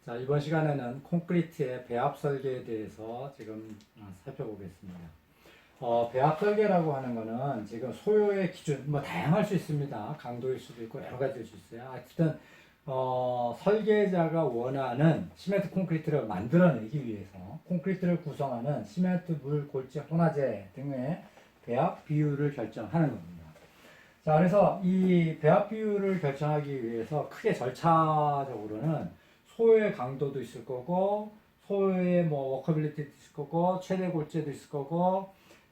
자, 이번 시간에는 콘크리트의 배합 설계에 대해서 지금 살펴보겠습니다. 배합 설계라고 하는 거는 지금 소요의 기준, 뭐 다양할 수 있습니다. 강도일 수도 있고 여러 가지일 수 있어요. 하여튼 설계자가 원하는 시멘트 콘크리트를 만들어내기 위해서 콘크리트를 구성하는 시멘트, 물, 골재, 혼화재 등의 배합 비율을 결정하는 겁니다. 자, 그래서 이 배합 비율을 결정하기 위해서 크게 절차적으로는 소요의 강도도 있을 거고, 소요의 뭐 워커빌리티도 있을 거고, 최대 골재도 있을 거고,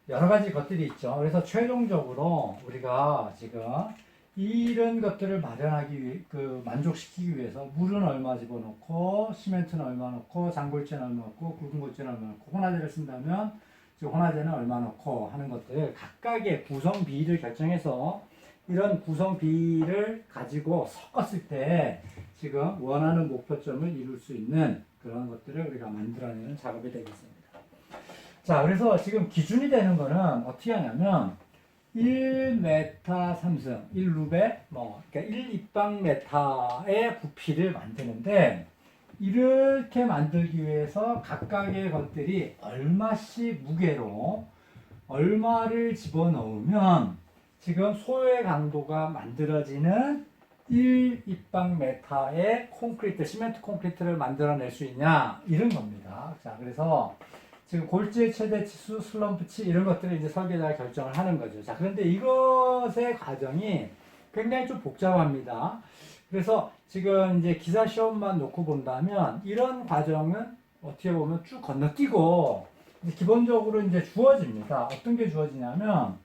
여러 가지 것들이 있죠. 그래서 최종적으로 우리가 지금 이런 것들을 만족시키기 위해서 물은 얼마 집어넣고, 시멘트는 얼마 넣고, 장골재는 얼마 넣고, 굵은 골재는 얼마 넣고, 혼화재를 쓴다면 지금 혼화재는 얼마 넣고 하는 것들 각각의 구성 비를 결정해서 이런 구성 비를 가지고 섞었을 때 지금 원하는 목표점을 이룰 수 있는 그런 것들을 우리가 만들어내는 작업이 되겠습니다. 자, 그래서 지금 기준이 되는 거는 어떻게 하냐면 1m 3승, 1루베, 그러니까 1입방메타의 부피를 만드는데 이렇게 만들기 위해서 각각의 것들이 얼마씩 무게로 얼마를 집어넣으면 지금 소요의 강도가 만들어지는 1입방메타의 콘크리트, 시멘트 콘크리트를 만들어낼 수 있냐 이런 겁니다. 자, 그래서 지금 골재 최대 치수, 슬럼프치 이런 것들을 이제 설계자가 결정을 하는 거죠. 자, 그런데 이것의 과정이 굉장히 좀 복잡합니다. 그래서 지금 이제 기사 시험만 놓고 본다면 이런 과정은 어떻게 보면 쭉 건너뛰고 기본적으로 이제 주어집니다. 어떤 게 주어지냐면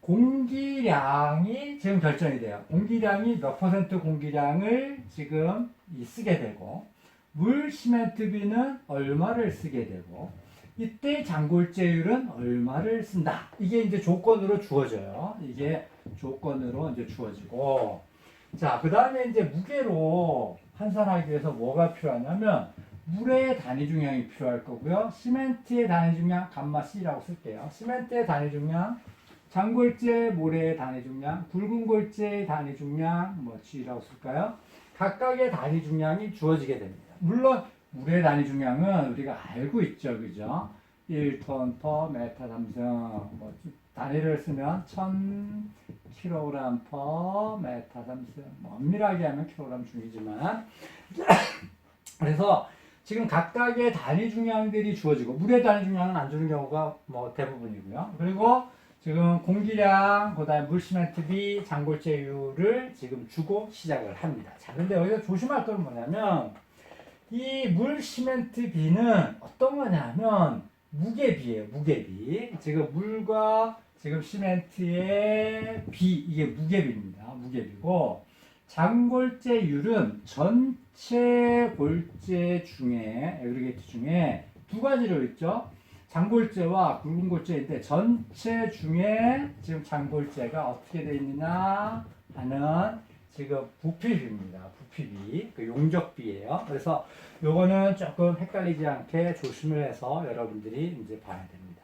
공기량이 지금 결정이 돼요. 공기량이 몇 퍼센트 공기량을 지금 쓰게 되고 물 시멘트비는 얼마를 쓰게 되고 이때 장골재율은 얼마를 쓴다. 이게 이제 조건으로 주어져요. 이게 조건으로 이제 주어지고 자, 그 다음에 이제 무게로 환산하기 위해서 뭐가 필요하냐면 물의 단위 중량이 필요할 거고요. 시멘트의 단위 중량 감마 C라고 쓸게요. 시멘트의 단위 중량, 장골재 모래의 단위 중량, 굵은 골재의 단위 중량 뭐 G라고 쓸까요? 각각의 단위 중량이 주어지게 됩니다. 물론 물의 단위 중량은 우리가 알고 있죠, 그죠? 1톤 per 메타 삼승 뭐 단위를 쓰면 1000kg per 메타 삼승 엄밀하게 하면 킬로그램 중이지만 그래서 지금 각각의 단위 중량들이 주어지고 물의 단위 중량은 안 주는 경우가 뭐 대부분이고요. 그리고 지금 공기량, 그 다음에 물 시멘트비, 장골재율을 지금 주고 시작을 합니다. 자, 근데 여기서 조심할 건 뭐냐면 이 물 시멘트비는 어떤 거냐면 무게비예요. 무게비. 지금 물과 지금 시멘트의 비, 이게 무게비입니다. 무게비고 장골재율은 전체 골재 중에 에그리게이트 중에 두 가지로 있죠. 장골재와 굵은 골재인데 전체 중에 지금 장골재가 어떻게 되어 있느냐 하는 지금 부피비입니다. 부피비, 그 용적비예요. 그래서 요거는 조금 헷갈리지 않게 조심을 해서 여러분들이 이제 봐야 됩니다.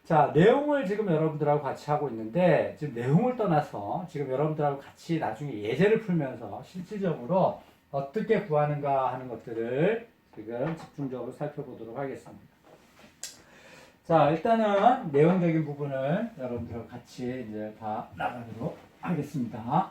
자, 내용을 지금 여러분들하고 같이 하고 있는데 지금 내용을 떠나서 지금 여러분들하고 같이 나중에 예제를 풀면서 실질적으로 어떻게 구하는가 하는 것들을 지금 집중적으로 살펴보도록 하겠습니다. 자, 일단은 내용적인 부분을 여러분들하고 같이 이제 봐 나가도록 하겠습니다.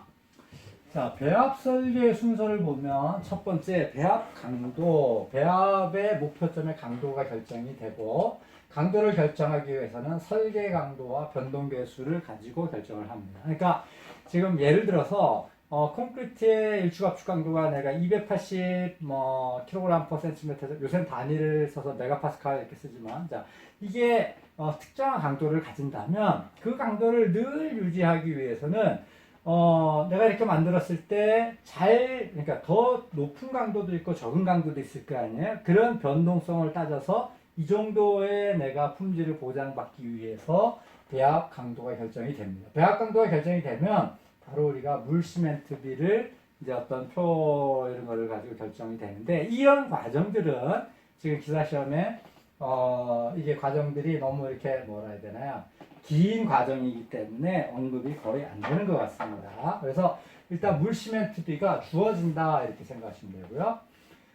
자, 배합 설계 순서를 보면 첫 번째 배합 강도, 배합의 목표점의 강도가 결정이 되고 강도를 결정하기 위해서는 설계 강도와 변동 배수를 가지고 결정을 합니다. 그러니까 지금 예를 들어서 콘크리트의 일축 압축 강도가 내가 280 kg per cm, 요새는 단위를 써서 메가파스칼 이렇게 쓰지만 자, 이게 특정한 강도를 가진다면 그 강도를 늘 유지하기 위해서는 내가 이렇게 만들었을 때 그러니까 더 높은 강도도 있고 적은 강도도 있을 거 아니에요? 그런 변동성을 따져서 이 정도의 내가 품질을 보장받기 위해서 배합 강도가 결정이 됩니다. 배합 강도가 결정이 되면 바로 우리가 물 시멘트비를 이제 어떤 표 이런 거를 가지고 결정이 되는데 이런 과정들은 지금 기사 시험에 이게 과정들이 너무 이렇게 뭐라 해야 되나요? 긴 과정이기 때문에 언급이 거의 안 되는 것 같습니다. 그래서 일단 물 시멘트비가 주어진다 이렇게 생각하시면 되고요.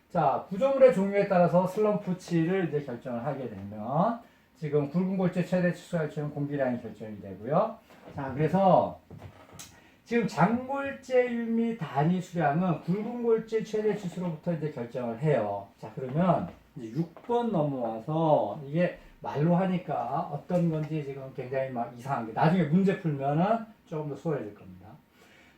자, 구조물의 종류에 따라서 슬럼프치를 이제 결정을 하게 되면 지금 굵은 골재 최대 치수 결정 공기량이 결정이 되고요. 자, 그래서 지금 장골재 및 단위 수량은 굵은 골재 최대 치수로부터 이제 결정을 해요. 자, 그러면 이제 6번 넘어와서 이게 말로 하니까 어떤 건지 지금 굉장히 막 이상한 게 나중에 문제 풀면은 조금 더 수월해질 겁니다.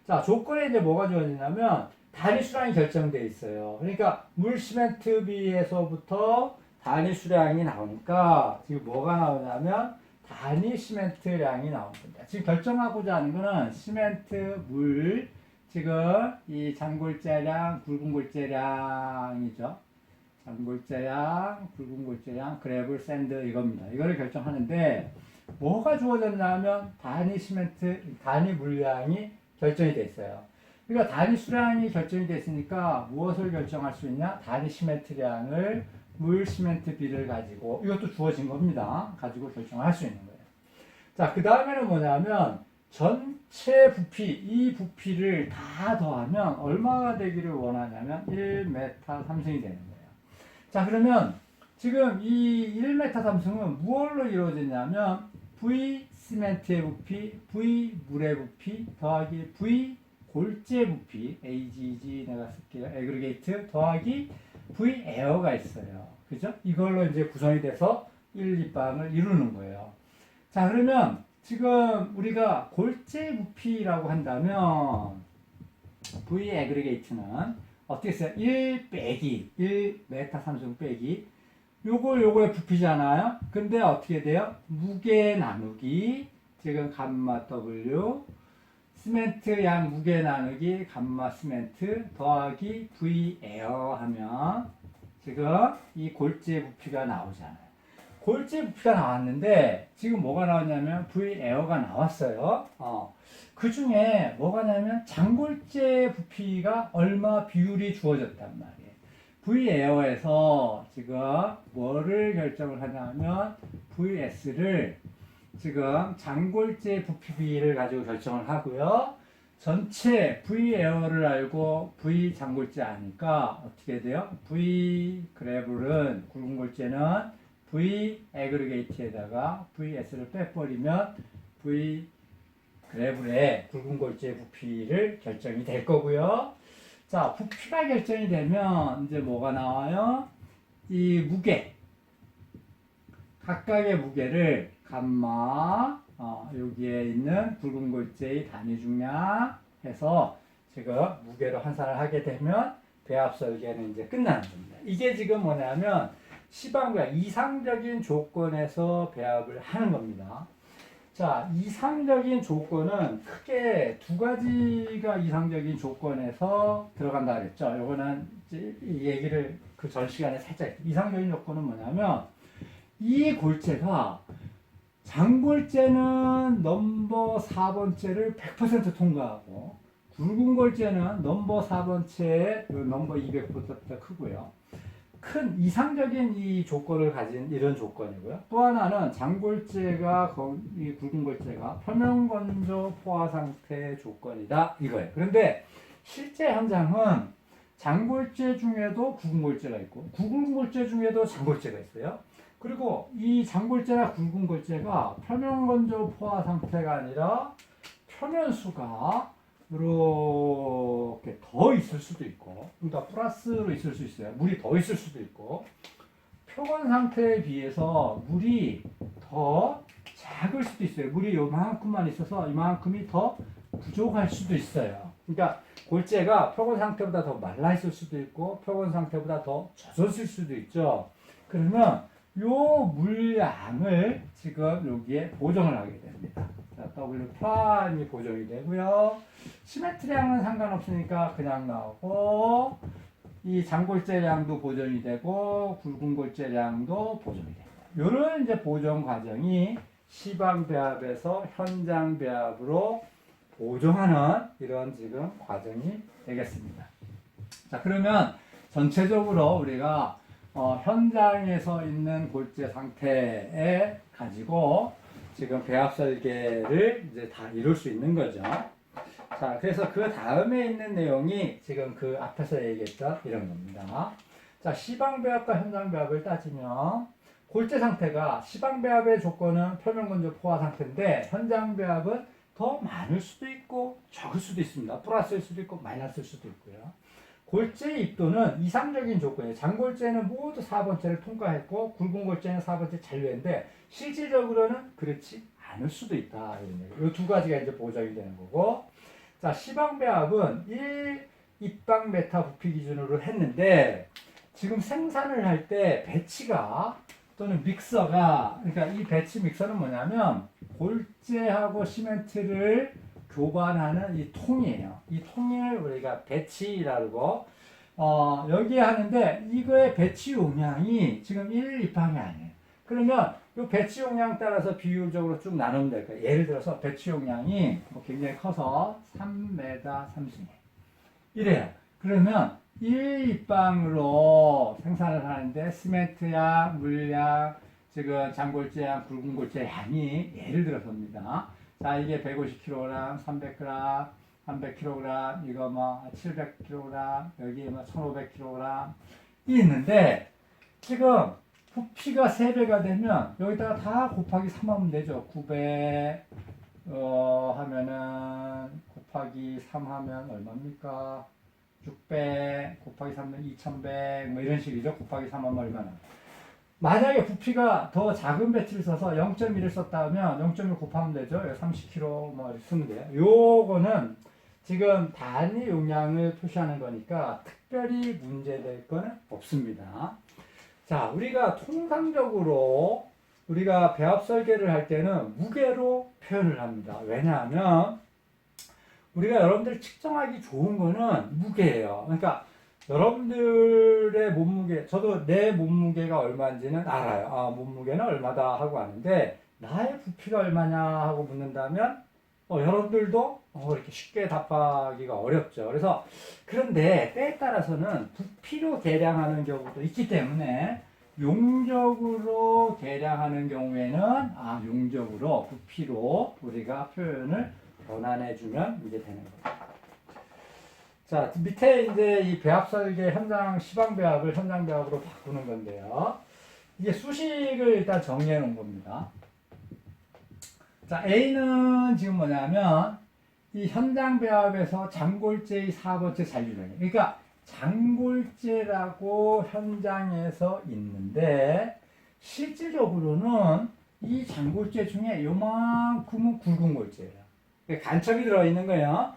자, 조건에 이제 뭐가 주어지냐면 단위 수량이 결정되어 있어요. 그러니까 물 시멘트 비에서부터 단위 수량이 나오니까 지금 뭐가 나오냐면 단위 시멘트량이 나온 겁니다. 지금 결정하고자 하는 거는 시멘트, 물, 지금 이 장골재량, 굵은 골재량이죠. 장골재량, 굵은 골재량, 그래블, 샌드 이겁니다. 이거를 결정하는데 뭐가 주어졌냐면 단위 시멘트, 단위 물량이 결정이 돼 있어요. 그러니까 단위 수량이 결정이 됐으니까 무엇을 결정할 수 있냐? 단위 시멘트량을 물 시멘트 비를 가지고 이것도 주어진 겁니다. 가지고 결정할 수 있는 거예요. 자, 그 다음에는 뭐냐면 전체 부피, 이 부피를 다 더하면 얼마가 되기를 원하냐면 1m 3승이 되는 거예요. 자, 그러면 지금 이 1m 3승은 무엇로 이루어지냐면 V 시멘트의 부피, V 물의 부피 더하기 V 골재 부피, AGG 내가 쓸게요. 애그리게이트 더하기 V 에어가 있어요. 그죠? 이걸로 이제 구성이 돼서 1, 2방을 이루는 거예요. 자, 그러면 지금 우리가 골재 부피라고 한다면 V 애그리게이트는 어떻게 써요? 1 빼기 1m 3승 빼기 요거의 부피잖아요. 근데 어떻게 돼요? 무게 나누기 지금 감마 W 시멘트 양 무게 나누기 감마 시멘트 더하기 V 에어 하면 지금 이 골재 부피가 나오잖아요. 골재 부피가 나왔는데 지금 뭐가 나왔냐면 V 에어가 나왔어요. 그 중에 뭐가 나냐면 장골재 부피가 얼마 비율이 주어졌단 말이에요. V 에어에서 지금 뭐를 결정을 하냐면 VS를 지금 장골재 부피 비를 가지고 결정을 하고요. 전체 V 에어를 알고 V 장골재 아니까 어떻게 돼요? V 그래블은 굵은 골재는 V 애그리게이트에다가 VS를 빼버리면 V 그래블의 굵은 골재 부피를 결정이 될 거고요. 자, 부피가 결정이 되면 이제 뭐가 나와요? 이 무게 각각의 무게를 감마 여기에 있는 굵은 골재의 단위 중량 해서 지금 무게로 환산을 하게 되면 배합 설계는 이제 끝나는 겁니다. 이게 지금 뭐냐면 시방배합 이상적인 조건에서 배합을 하는 겁니다. 자, 이상적인 조건은 크게 두 가지가 이상적인 조건에서 들어간다 그랬죠. 요거는 이 얘기를 그 전 시간에 살짝 이상적인 조건은 뭐냐면 이 골재가 장골재는 넘버 4번째를 100% 통과하고 굵은 골재는 넘버 4번째의 넘버 200보다 크고요. 큰 이상적인 이 조건을 가진 이런 조건이고요. 또 하나는 장골재가 이 굵은 골재가 표면 건조 포화 상태의 조건이다 이거예요. 그런데 실제 현장은 장골재 중에도 굵은 골재가 있고 굵은 골재 중에도 장골재가 있어요. 그리고 이 장골재나 굵은 골재가 표면 건조 포화 상태가 아니라 표면수가 이렇게 더 있을 수도 있고, 그러니까 플러스로 있을 수 있어요. 물이 더 있을 수도 있고, 표건 상태에 비해서 물이 더 작을 수도 있어요. 물이 요만큼만 있어서 이만큼이 더 부족할 수도 있어요. 그러니까 골재가 표건 상태보다 더 말라 있을 수도 있고, 표건 상태보다 더 젖었을 수도 있죠. 그러면 요 물량을 지금 여기에 보정을 하게 됩니다. 자, W 프라임이 보정이 되고요. 시멘트량은 상관없으니까 그냥 나오고, 이 장골재량도 보정이 되고, 굵은 골재량도 보정이 됩니다. 요런 이제 보정 과정이 시방 배합에서 현장 배합으로 보정하는 이런 지금 과정이 되겠습니다. 자, 그러면 전체적으로 우리가 현장에서 있는 골재 상태에 가지고 지금 배합 설계를 이제 다 이룰 수 있는 거죠. 자, 그래서 그 다음에 있는 내용이 지금 그 앞에서 얘기했던 이런 겁니다. 자, 시방배합과 현장배합을 따지면 골재 상태가 시방배합의 조건은 표면건조 포화 상태인데 현장배합은 더 많을 수도 있고 적을 수도 있습니다. 플러스일 수도 있고 마이너스일 수도 있고요. 골재의 입도는 이상적인 조건이에요. 장골재는 모두 4번째를 통과했고 굵은 골재는 4번째 잔류했는데 실질적으로는 그렇지 않을 수도 있다. 이 두 가지가 이제 보정이 되는 거고, 자, 시방배합은 1 입방 메타 부피 기준으로 했는데 지금 생산을 할 때 배치가 또는 믹서가, 그러니까 이 배치 믹서는 뭐냐면 골재하고 시멘트를 교반하는 이 통이에요. 이 통을 우리가 배치라고 여기에 하는데 이거의 배치 용량이 지금 1 입방이 아니에요. 그러면 이 배치 용량 따라서 비율적으로 쭉 나누면 될 거예요. 예를 들어서 배치 용량이 뭐 굉장히 커서 3m 30. 이래요. 그러면 1입방으로 생산을 하는데 시멘트양, 물량, 지금 장골재양, 굵은 골재 양이 예를 들어서입니다. 자, 이게 150kg, 300g, 300kg, 이거 뭐 700kg, 여기 뭐 1500kg 이 있는데 지금 부피가 3배가 되면 여기다가 다 곱하기 3하면 되죠. 900 하면은 곱하기 3 하면 얼마입니까? 600 곱하기 3은 2100 뭐 이런 식이죠. 곱하기 3 하면 얼마나? 만약에 부피가 더 작은 배치를 써서 0.1을 썼다 하면 0.1 곱하면 되죠. 30kg 뭐 이렇게 쓰면 돼요. 요거는 지금 단위 용량을 표시하는 거니까 특별히 문제될 거는 없습니다. 자, 우리가 통상적으로 우리가 배합 설계를 할 때는 무게로 표현을 합니다. 왜냐하면 우리가 여러분들 측정하기 좋은 거는 무게예요. 그러니까 여러분들의 몸무게, 저도 내 몸무게가 얼마인지는 알아요. 아, 몸무게는 얼마다 하고 아는데 나의 부피가 얼마냐 하고 묻는다면 여러분들도 이렇게 쉽게 답하기가 어렵죠. 그래서 그런데 때에 따라서는 부피로 계량하는 경우도 있기 때문에 용적으로 계량하는 경우에는 용적으로 부피로 우리가 표현을 변환해주면 이게 되는 거예요. 자, 밑에 이제 이 배합 설계 현장 시방 배합을 현장 배합으로 바꾸는 건데요. 이게 수식을 일단 정리해 놓은 겁니다. 자, A는 지금 뭐냐면 이 현장 배합에서 장골재의 4번째 잔류량이에요. 그러니까 장골재라고 현장에서 있는데 실질적으로는 이 장골재 중에 요만큼은 굵은 골재예요. 간첩이 들어있는 거예요.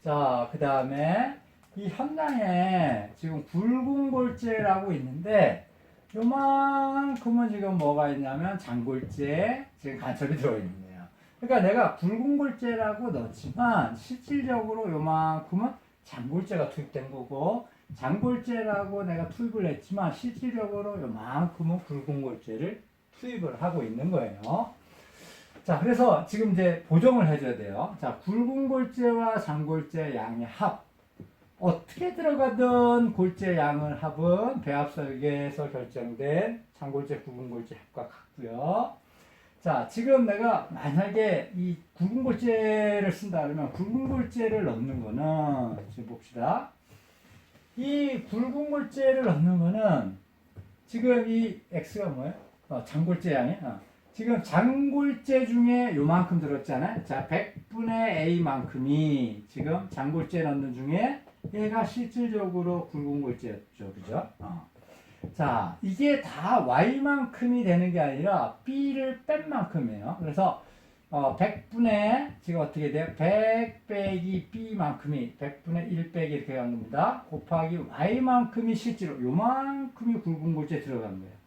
자, 그 다음에 이 현장에 지금 굵은 골재라고 있는데 요만큼은 지금 뭐가 있냐면 장골재, 지금 간첩이 들어있는 거예요. 그러니까 내가 굵은 골재라고 넣지만 실질적으로 요만큼은 장골재가 투입된 거고, 장골재라고 내가 투입을 했지만 실질적으로 요만큼은 굵은 골재를 투입을 하고 있는 거예요. 자, 그래서 지금 이제 보정을 해줘야 돼요. 자, 굵은 골재와 장골재 양의 합. 어떻게 들어가든 골재 양의 합은 배합 설계에서 결정된 장골재, 굵은 골재 합과 같고요. 자, 지금 내가 만약에 이 굵은 골재를 쓴다 그러면 굵은 골재를 넣는 거는 지금 봅시다. 이 굵은 골재를 넣는 거는 지금 이 X가 뭐예요? 장골재 양이. 지금 장골재 중에 요만큼 들었잖아요. 자, 100분의 A만큼이 지금 장골재 넣는 중에 얘가 실질적으로 굵은 골재였죠. 그죠? 자, 이게 다 Y만큼이 되는 게 아니라 B를 뺀 만큼이에요. 그래서 100분의 지금 어떻게 돼요? 100 빼기 B만큼이 100분의 1 빼기 이렇게 간 겁니다. 곱하기 Y만큼이 실제로 요만큼이 굵은 골재 들어간 거예요.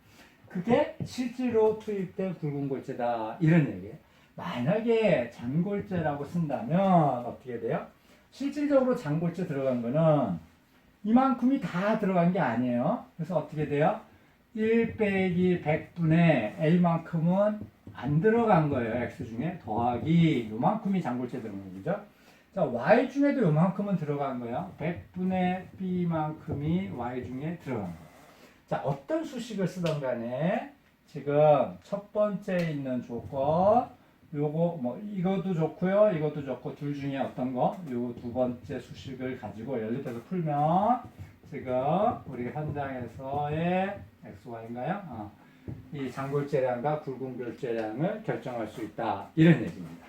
그게 실제로 투입된 굵은 골재다, 이런 얘기예요. 만약에 장골재라고 쓴다면 어떻게 돼요? 실질적으로 장골재 들어간 거는 이만큼이 다 들어간 게 아니에요. 그래서 어떻게 돼요? 1 빼기 100분의 A만큼은 안 들어간 거예요. X 중에 더하기 요만큼이 장골재 들어간 거죠. 자, Y 중에도 요만큼은 들어간 거예요. 100분의 B만큼이 Y 중에 들어간 거예요. 자, 어떤 수식을 쓰던 간에 지금 첫 번째 있는 조건, 요거 뭐 이것도 좋고요, 이것도 좋고 둘 중에 어떤 거, 요 두 번째 수식을 가지고 연립해서 풀면 지금 우리가 현장에서의 XY인가요? 이 장골재량과 굵은골재량을 결정할 수 있다. 이런 얘기입니다.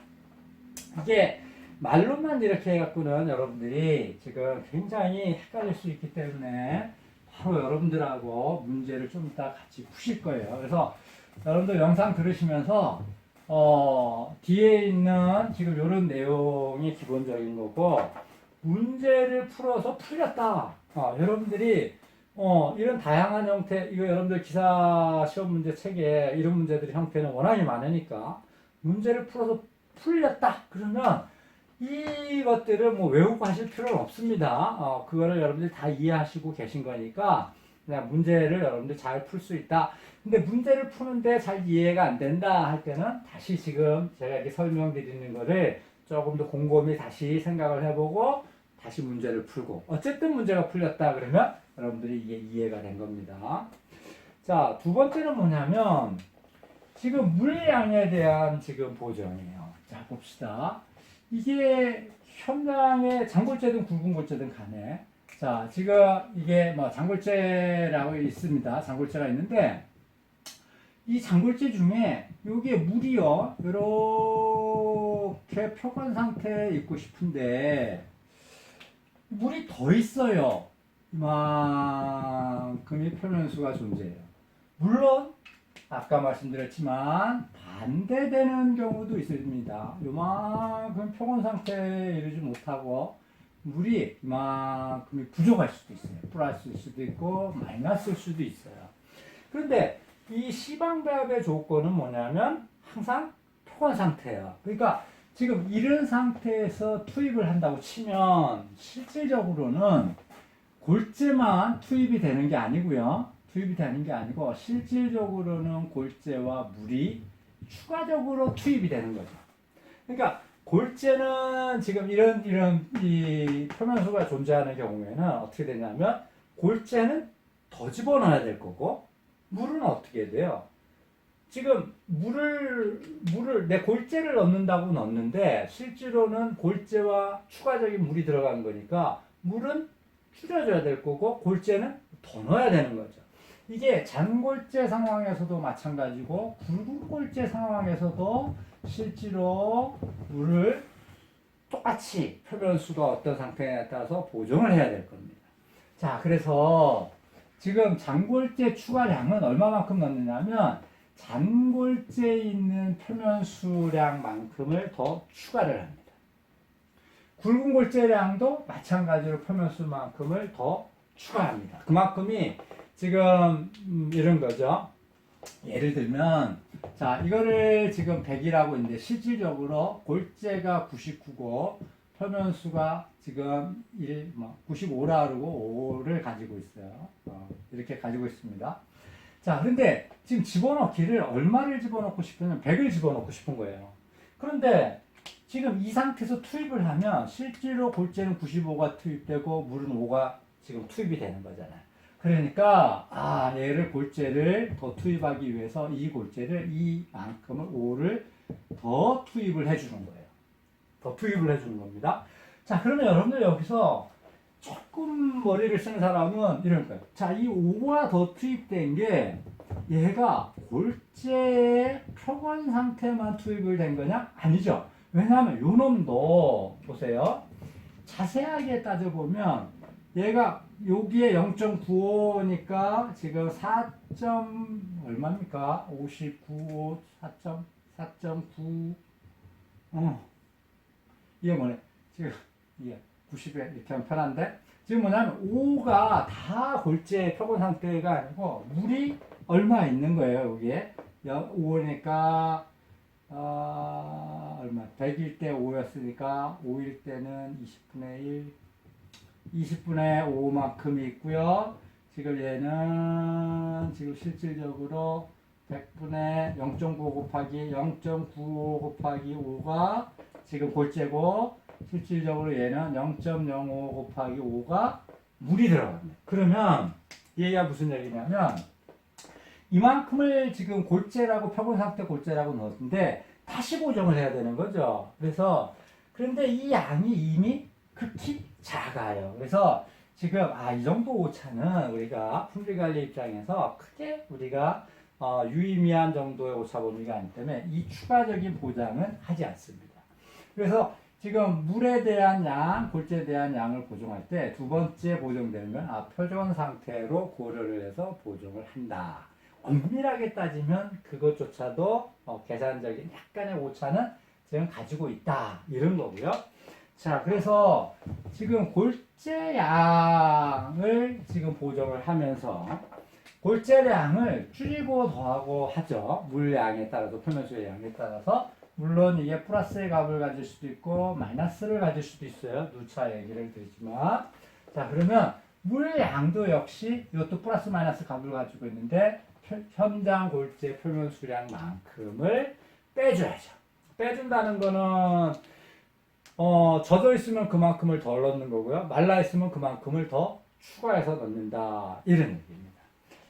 이게 말로만 이렇게 해갖고는 여러분들이 지금 굉장히 헷갈릴 수 있기 때문에 바로 여러분들하고 문제를 좀 이따 같이 푸실 거예요. 그래서 여러분들 영상 들으시면서 뒤에 있는 지금 이런 내용이 기본적인 거고, 문제를 풀어서 풀렸다. 여러분들이 이런 다양한 형태, 이거 여러분들 기사 시험 문제 책에 이런 문제들의 형태는 워낙에 많으니까 문제를 풀어서 풀렸다. 그러면 이것들을 뭐 외우고 하실 필요는 없습니다. 그거를 여러분들이 다 이해하시고 계신 거니까 그냥 문제를 여러분들 잘 풀 수 있다. 근데 문제를 푸는데 잘 이해가 안 된다 할 때는 다시 지금 제가 이렇게 설명드리는 거를 조금 더 곰곰이 다시 생각을 해보고 다시 문제를 풀고, 어쨌든 문제가 풀렸다 그러면 여러분들이 이게 이해가 된 겁니다. 자, 두 번째는 뭐냐면 지금 물량에 대한 지금 보정이에요. 자, 봅시다. 이게 현장에 장골재든 굵은골재든 간에, 자, 지금 이게 뭐 장골재라고 있습니다. 장골재가 있는데 이 장골재 중에 여기에 물이요, 이렇게 표관 상태에 있고 싶은데 물이 더 있어요. 이만큼의 표면수가 존재해요. 물론 아까 말씀드렸지만 반대되는 경우도 있습니다. 요만큼 표본 상태에 이르지 못하고 물이 이만큼이 부족할 수도 있어요. 플러스일 수도 있고 마이너스일 수도 있어요. 그런데 이 시방배합의 조건은 뭐냐면 항상 표본 상태예요. 그러니까 지금 이런 상태에서 투입을 한다고 치면 실질적으로는 골재만 투입이 되는 게 아니고요. 투입이 되는 게 아니고 실질적으로는 골재와 물이 추가적으로 투입이 되는 거죠. 그러니까 골재는 지금 이런 이 표면수가 존재하는 경우에는 어떻게 되냐면 골재는 더 집어넣어야 될 거고, 물은 어떻게 돼요? 지금 물을 내 골재를 넣는다고 넣는데 실제로는 골재와 추가적인 물이 들어간 거니까 물은 줄여줘야 될 거고 골재는 더 넣어야 되는 거죠. 이게 잔골재 상황에서도 마찬가지고 굵은골재 상황에서도 실제로 물을 똑같이 표면수가 어떤 상태에 따라서 보정을 해야 될 겁니다. 자, 그래서 지금 잔골재 추가량은 얼마만큼 넣느냐면 잔골재에 있는 표면수량만큼을 더 추가를 합니다. 굵은골재량도 마찬가지로 표면수만큼을 더 추가합니다. 그만큼이 지금 이런 거죠. 예를 들면 자, 이거를 지금 100이라고 있는데 실질적으로 골재가 99고 표면수가 지금 95라 그러고 5를 가지고 있어요. 이렇게 가지고 있습니다. 자, 그런데 지금 집어넣기를 얼마를 집어넣고 싶으면 100을 집어넣고 싶은 거예요. 그런데 지금 이 상태에서 투입을 하면 실제로 골재는 95가 투입되고 물은 5가 지금 투입이 되는 거잖아요. 그러니까 얘를 골재를 더 투입하기 위해서 이 골재를 이만큼을 5를 더 투입을 해주는 거예요. 더 투입을 해주는 겁니다. 자, 그러면 여러분들 여기서 조금 머리를 쓰는 사람은 이럴 거예요. 자, 이 5가 더 투입된 게 얘가 골재의 표본 상태만 투입을 된 거냐? 아니죠. 왜냐하면 요 놈도 보세요. 자세하게 따져보면 얘가 여기에 0.95니까 지금 4. 얼마입니까? 59, 4.9 이게 뭐네? 지금 이게 90에 이렇게 하면 편한데 지금 뭐냐면 5가 다 골재 표본 상태가 아니고 물이 얼마 있는 거예요. 여기에 5니까 얼마 100일 때 5였으니까 5일 때는 20분의 1 20분의 5만큼이 있고요. 지금 얘는 지금 실질적으로 100분의 0.9 곱하기 0.95 곱하기 5가 지금 골재고 실질적으로 얘는 0.05 곱하기 5가 물이 들어갑니다. 그러면 얘가 무슨 얘기냐면 이만큼을 지금 골재라고 표본 상태 골재라고 넣었는데 다시 보정을 해야 되는 거죠. 그래서 그런데 이 양이 이미 극히 작아요. 그래서 지금 이 정도 오차는 우리가 품질관리 입장에서 크게 우리가 유의미한 정도의 오차 범위가 아니기 때문에 이 추가적인 보장은 하지 않습니다. 그래서 지금 물에 대한 양, 골재에 대한 양을 보정할 때 두 번째 보정되는 건 표준 상태로 고려를 해서 보정을 한다. 엄밀하게 따지면 그것조차도 계산적인 약간의 오차는 지금 가지고 있다. 이런 거고요. 자, 그래서 지금 골재량을 지금 보정을 하면서 골재량을 줄이고 더하고 하죠. 물량에 따라서, 표면수의 양에 따라서. 물론 이게 플러스의 값을 가질 수도 있고 마이너스를 가질 수도 있어요. 누차 얘기를 드리지만. 자, 그러면 물량도 역시 이것도 플러스 마이너스 값을 가지고 있는데 현장 골재 표면 수량만큼을 빼줘야죠. 빼준다는 거는 젖어 있으면 그만큼을 더 넣는 거고요. 말라 있으면 그만큼을 더 추가해서 넣는다. 이런 얘기입니다.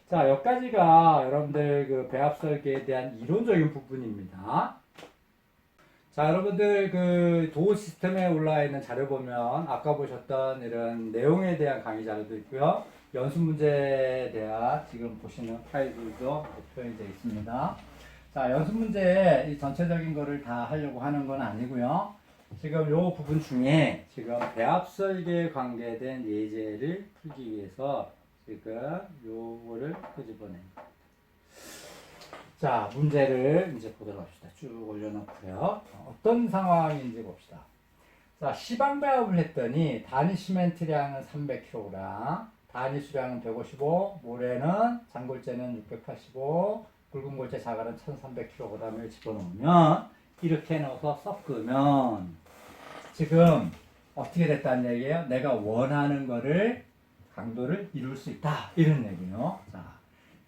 자, 여기까지가 여러분들 그 배합 설계에 대한 이론적인 부분입니다. 자, 여러분들 그 도어 시스템에 올라와 있는 자료 보면 아까 보셨던 이런 내용에 대한 강의 자료도 있고요. 연습 문제에 대한 지금 보시는 파일들도 표현이 되어 있습니다. 자, 연습 문제 이 전체적인 거를 다 하려고 하는 건 아니고요. 지금 요 부분 중에 지금 배합 설계에 관계된 예제를 풀기 위해서 지금 요거를 끄집어냅니다. 자, 문제를 이제 보도록 합시다. 쭉 올려놓고요. 어떤 상황인지 봅시다. 자, 시방 배합을 했더니 단위 시멘트량은 300kg, 단위 수량은 155, 모래는 장골재는 685, 굵은 골재 자갈은 1300kg을 집어넣으면 이렇게 넣어서 섞으면 지금 어떻게 됐다는 얘기예요? 내가 원하는 거를 강도를 이룰 수 있다. 이런 얘기예요. 자,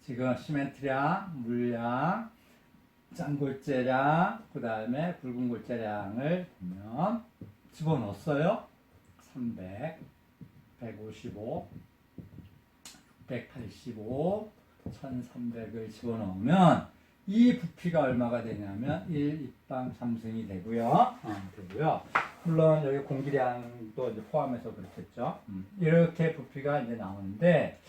지금 시멘트량, 물량, 짠골재량, 그 다음에 굵은 골재량을 보면 집어넣었어요. 300, 155, 685, 1300을 집어넣으면 이 부피가 얼마가 되냐면 1 입방 3승이 되고요. 물론 여기 공기량도 이제 포함해서 그렇겠죠. 이렇게 부피가 이제 나오는데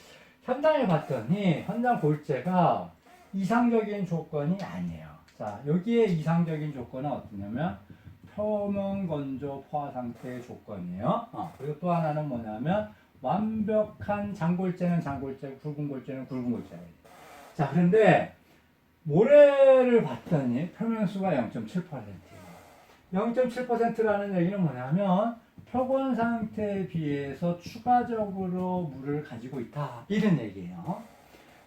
현장에 봤더니 현장 골재가 이상적인 조건이 아니에요. 자, 여기에 이상적인 조건은 어떠냐면 표면 건조 포화 상태의 조건이에요. 그리고 또 하나는 뭐냐면 완벽한 장골재는 장골재, 굵은 골재는 굵은 골재예요. 자, 그런데 모래를 봤더니 표면수가 0.7%예요. 0.7%라는 얘기는 뭐냐면 표본 상태에 비해서 추가적으로 물을 가지고 있다. 이런 얘기예요.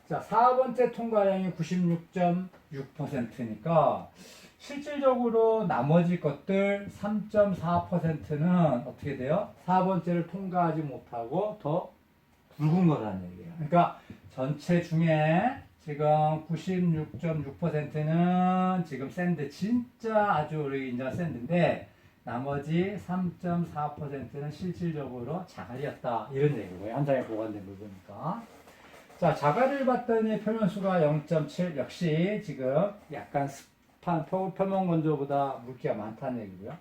자, 4번째 통과량이 96.6%니까 실질적으로 나머지 것들 3.4%는 어떻게 돼요? 4번째를 통과하지 못하고 더 굵은 거라는 얘기예요. 그러니까 전체 중에 지금 96.6%는 지금 샌드, 진짜 아주 오리지널 샌드인데 나머지 3.4%는 실질적으로 자갈이었다. 이런 얘기고요. 현장에 보관된 부분이니까. 자, 자갈을 봤더니 표면수가 0.7, 역시 지금 약간 습한 표면 건조보다 물기가 많다는 얘기고요.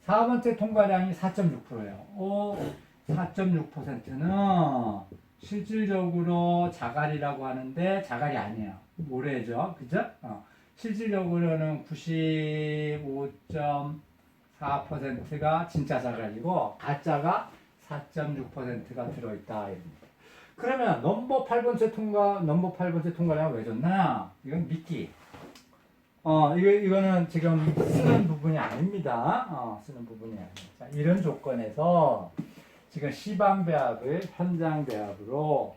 4번째 통과량이 4.6%예요. 4.6%는 실질적으로 자갈이라고 하는데 자갈이 아니에요. 모래죠. 그죠? 실질적으로는 95.4%가 진짜 자갈이고 가짜가 4.6%가 들어있다. 그러면 넘버 8번째 통과량은 왜 줬나? 이건 미끼. 이거는 지금 쓰는 부분이 아닙니다. 쓰는 부분이 아닙니다. 자, 이런 조건에서 지금 시방 배합을 현장 배합으로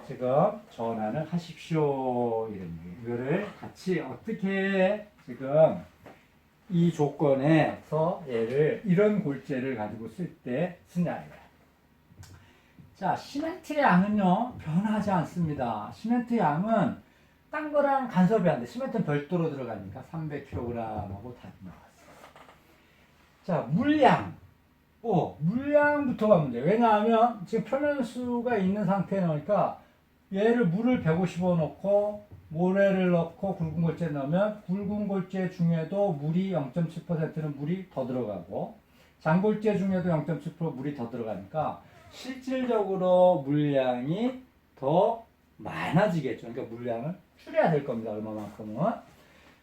지금 전환을 하십시오. 이거를 같이 어떻게 지금 이 조건에서 얘를 이런 골재를 가지고 쓸 때 쓰냐. 자, 시멘트 양은요 변하지 않습니다. 시멘트 양은 딴 거랑 간섭이 안 돼. 시멘트는 별도로 들어가니까 300kg하고 다 나왔어요. 자, 물량. 물량부터가 문제. 왜냐하면 지금 표면수가 있는 상태에 넣으니까 얘를 물을 150원 넣고 모래를 넣고 굵은 골재 넣으면 굵은 골재 중에도 물이 0.7%는 물이 더 들어가고 장골재 중에도 0.7% 물이 더 들어가니까 실질적으로 물량이 더 많아지겠죠. 그러니까 물량을 줄여야 될 겁니다. 얼마만큼은.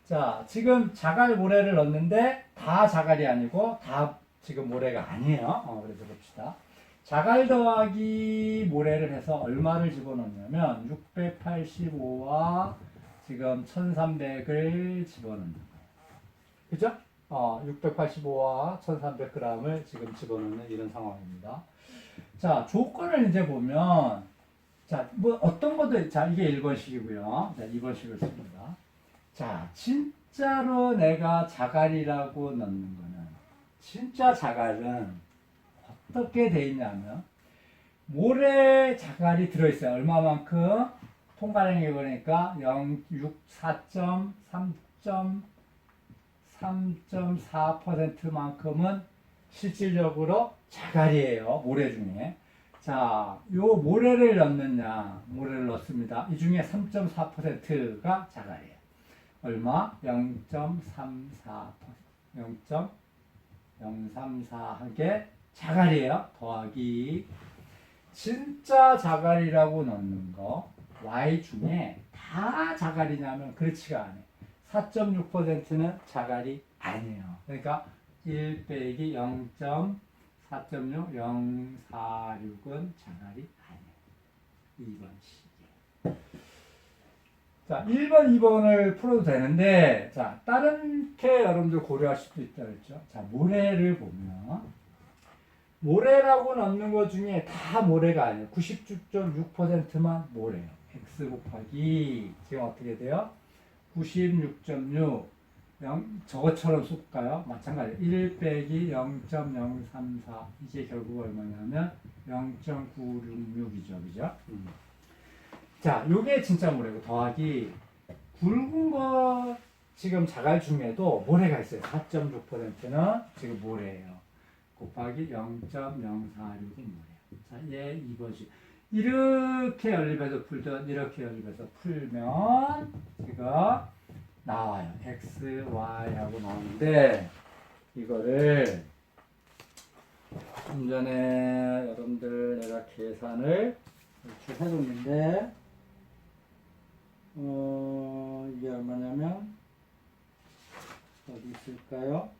자, 지금 자갈 모래를 넣는데 다 자갈이 아니고 다 지금 모래가 아니에요. 그래서 봅시다. 자갈 더하기 모래를 해서 얼마를 집어넣냐면 685와 지금 1300을 집어넣는 거예요. 그죠? 685와 1300g을 지금 집어넣는 이런 상황입니다. 자, 조건을 이제 보면, 자, 뭐 어떤 것도, 자, 이게 1번식이고요. 자, 2번식을 씁니다. 자, 진짜로 내가 자갈이라고 넣는 거는, 진짜 자갈은 어떻게 돼 있냐면, 모래 자갈이 들어있어요. 얼마만큼? 통가량이 그러니까 3.4%만큼은 실질적으로 자갈이에요. 모래 중에. 자, 요 모래를 넣느냐? 모래를 넣습니다. 이 중에 3.4%가 자갈이에요. 얼마? 0.34%. 0.034하게 자갈이에요. 더하기 진짜 자갈이라고 넣는 거 Y 중에 다 자갈이냐면 그렇지가 않아요. 4.6%는 자갈이 아니에요. 그러니까 1 빼기 0.4.6, 046은 자갈이 아니에요. 2번식이에요. 자, 1번, 2번을 풀어도 되는데, 자, 다른 게 여러분들 고려할 수도 있다 그랬죠. 자, 모래를 보면, 모래라고 넣는 것 중에 다 모래가 아니에요. 96.6%만 모래예요. x 곱하기, 지금 어떻게 돼요? 96.6, 저것처럼 쓸까요? 마찬가지. 1 빼기 0.034. 이게 결국 얼마냐면 0.966이죠. 그죠? 자, 요게 진짜 모래고, 더하기 굵은 거 지금 자갈 중에도 모래가 있어요. 4.6%는 지금 모래예요. 곱하기 0.046은 모래예요. 자, 얘 이것이 이렇게 연립해서 풀든 이렇게 연립해서 풀면 지금 나와요. x, y 하고 나오는데 이거를 좀 전에 여러분들 내가 계산을 이렇게 해줬는데 이게 얼마냐면 어디 있을까요?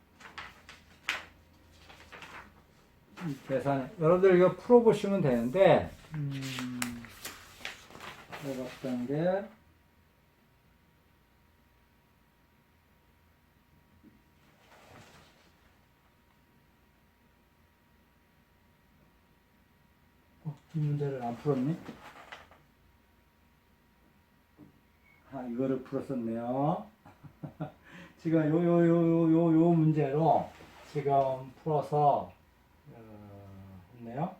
이 계산 여러분들 이거 풀어보시면 되는데 해봤던 게 이 문제를 안 풀었니? 이거를 풀었었네요. 지금 요 문제로 지금 풀어서 했네요.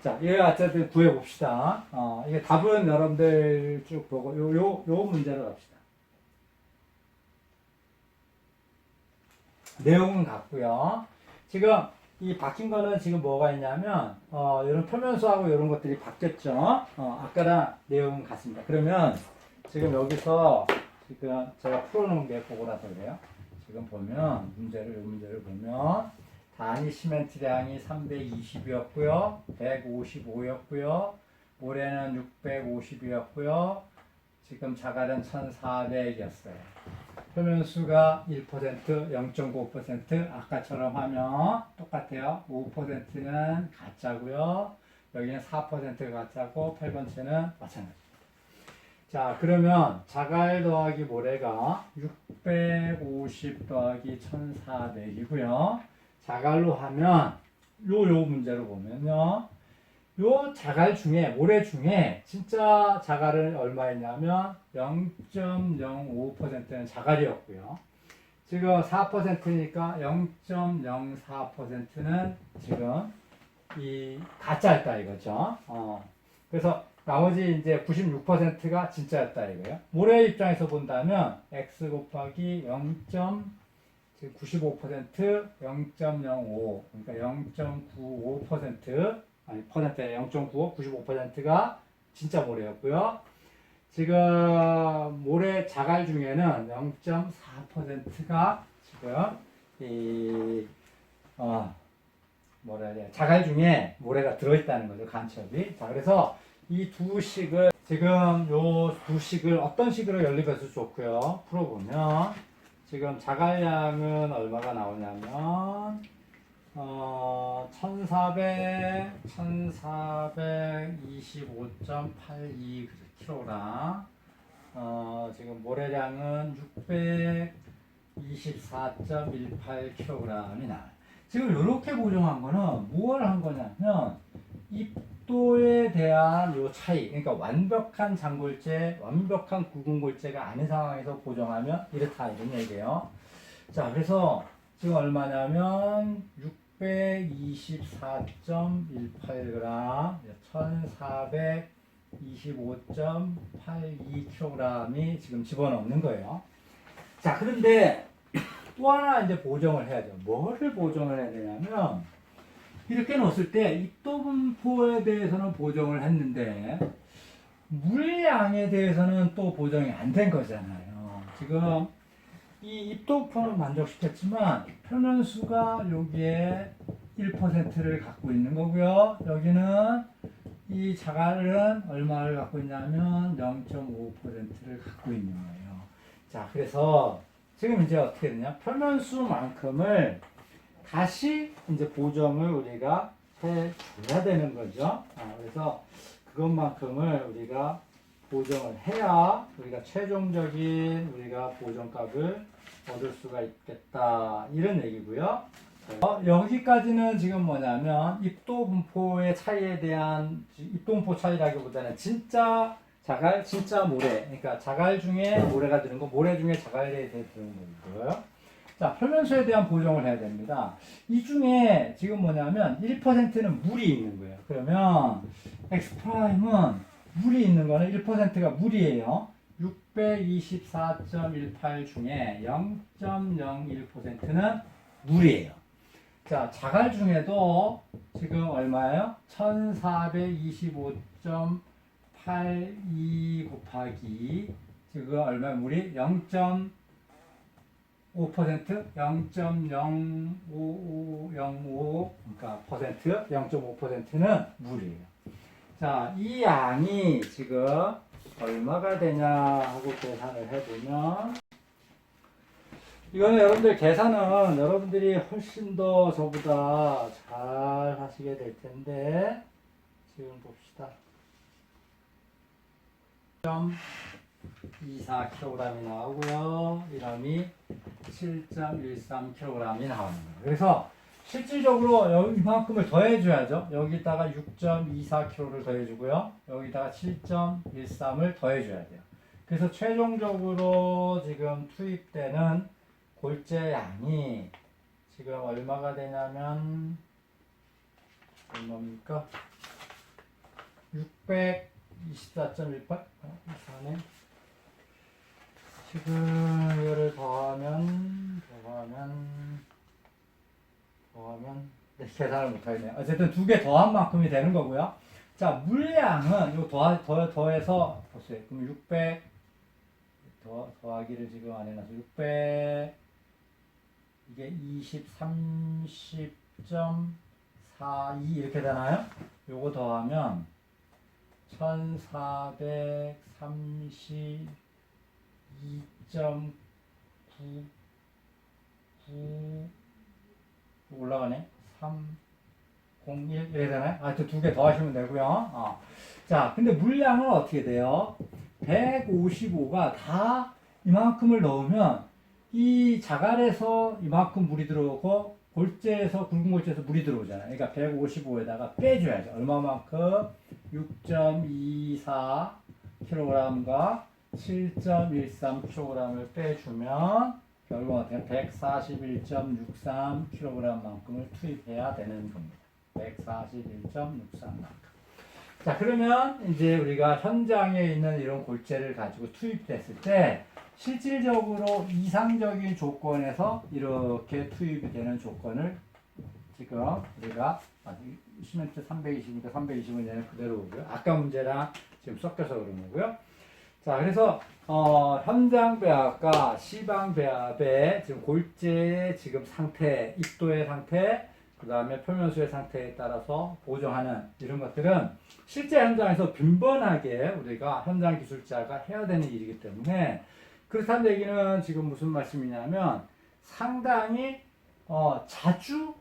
자, 이거 어쨌든 구해봅시다. 이게 답은 여러분들 쭉 보고 요 문제로 갑시다. 내용은 같고요. 지금 이 바뀐 거는 지금 뭐가 있냐면 이런 표면수하고 이런 것들이 바뀌었죠. 아까랑 내용은 같습니다. 그러면 지금 여기서 지금 제가 풀어놓은 게 그거라서 그래요. 지금 보면 이 문제를 보면 단위 시멘트량이 320이었고요. 155였고요. 모래는 650이었고요. 지금 자갈은 1400이었어요. 표면수가 1%, 0.95% 아까처럼 하면 똑같아요. 5%는 가짜고요. 여기는 4% 가짜고 8번째는 마찬가지. 자, 그러면 자갈 더하기 모래가 650 더하기 1400이고요. 자갈로 하면 요 문제로 보면요. 요 자갈 중에 모래 중에 진짜 자갈은 얼마였냐면 0.05%는 자갈이었고요. 지금 4%니까 0.04%는 지금 이 가짜였다 이거죠. 그래서 나머지 이제 96%가 진짜였다 이거예요. 모래 입장에서 본다면 x 곱하기 0.95% 0.05 그러니까 0.95% 아니 퍼센트에 0.95 95%가 진짜 모래였고요. 지금 모래 자갈 중에는 0.4%가 지금 뭐라 해야 돼? 자갈 중에 모래가 들어있다는 거죠. 간첩이. 자, 그래서 이 두 식을 지금 요 두 식을 어떤 식으로 연립해서 좋고요. 풀어보면 지금 자갈량은 얼마가 나오냐면 1425.82kg. 지금 모래량은 624.18kg이 나와요. 지금 이렇게 보정한 거는 뭘 한 거냐면 입도에 대한 요 차이, 그러니까 완벽한 장골재, 완벽한 굵은골재가 아닌 상황에서 보정하면 이렇다 이런 얘기예요. 자, 그래서 지금 얼마냐면 624.18g, 1425.82kg이 지금 집어넣는 거예요. 자, 그런데 또 하나 이제 보정을 해야죠. 뭐를 보정을 해야 되냐면, 이렇게 넣었을 때 입도 분포에 대해서는 보정을 했는데, 물량에 대해서는 또 보정이 안 된 거잖아요. 지금 이 입도 분포는 만족시켰지만, 표면수가 여기에 1%를 갖고 있는 거고요. 여기는 이 자갈은 얼마를 갖고 있냐면 0.5%를 갖고 있는 거예요. 자, 그래서 지금 이제 어떻게 되냐? 표면수만큼을 다시 이제 보정을 우리가 해줘야 되는 거죠. 그래서 그것만큼을 우리가 보정을 해야 우리가 최종적인 우리가 보정값을 얻을 수가 있겠다. 이런 얘기고요. 여기까지는 지금 뭐냐면 입도 분포의 차이에 대한 입도 분포 차이라기보다는 진짜 자갈, 진짜 모래. 그러니까 자갈 중에 모래가 드는 거, 모래 중에 자갈에 대해 드는 거고요. 자, 표면수에 대한 보정을 해야 됩니다. 이 중에 지금 뭐냐면 1%는 물이 있는 거예요. 그러면 X'은 물이 있는 거는 1%가 물이에요. 624.18 중에 0.01%는 물이에요. 자, 자갈 중에도 지금 얼마예요? 1425.82 곱하기 지금 얼마 물이 0.5% 0.0505 그러니까 퍼센트 0.5%는 물이에요. 자, 이 양이 지금 얼마가 되냐 하고 계산을 해보면 이거는 여러분들 계산은 여러분들이 훨씬 더 저보다 잘 하시게 될 텐데 지금 봅시다. 0.24kg이 나오고요. 이람이 7.13kg이 나오는 거예요. 그래서 실질적으로 이만큼을 더해줘야죠. 여기다가 6.24kg를 더해주고요. 여기다가 7.13을 더해줘야 돼요. 그래서 최종적으로 지금 투입되는 골재 양이 지금 얼마가 되냐면 얼마입니까? 624.18 이상하네. 지금 이거를 더하면 네, 계산을 못하겠네요. 어쨌든 두 개 더한 만큼이 되는 거고요. 자, 물량은 이거 더해서 보세요. 그럼 600 더하기를 지금 안 해놔서 600 이게 30.42 이렇게 되나요? 요거 더하면 1432.99 올라가네. 301 이렇게 되나요? 하여튼 두 개 더하시면 되고요. 자, 근데 물량은 어떻게 돼요? 155가 다 이만큼을 넣으면 이 자갈에서 이만큼 물이 들어오고 골재에서 굵은 골재에서 물이 들어오잖아요. 그러니까 155에다가 빼줘야죠. 얼마만큼? 6.24kg과 7.13kg을 빼주면 결국 어떻게 141.63kg만큼을 투입해야 되는 겁니다. 141.63만큼. 자, 그러면 이제 우리가 현장에 있는 이런 골재를 가지고 투입됐을 때 실질적으로 이상적인 조건에서 이렇게 투입이 되는 조건을 지금 우리가 시멘트 320이니까 320은 얘는 그대로 오고요. 아까 문제랑 지금 섞여서 그런 거고요. 자, 그래서 현장 배합과 시방 배합의 지금 골재의 지금 상태, 입도의 상태, 그 다음에 표면수의 상태에 따라서 보정하는 이런 것들은 실제 현장에서 빈번하게 우리가 현장 기술자가 해야 되는 일이기 때문에, 그렇다는 얘기는 지금 무슨 말씀이냐면 상당히 자주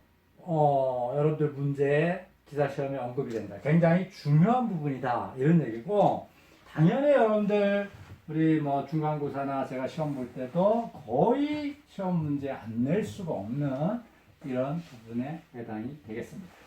여러분들 문제에 기사 시험에 언급이 된다. 굉장히 중요한 부분이다. 이런 얘기고, 당연히 여러분들 우리 뭐 중간고사나 제가 시험 볼 때도 거의 시험 문제 안 낼 수가 없는 이런 부분에 해당이 되겠습니다.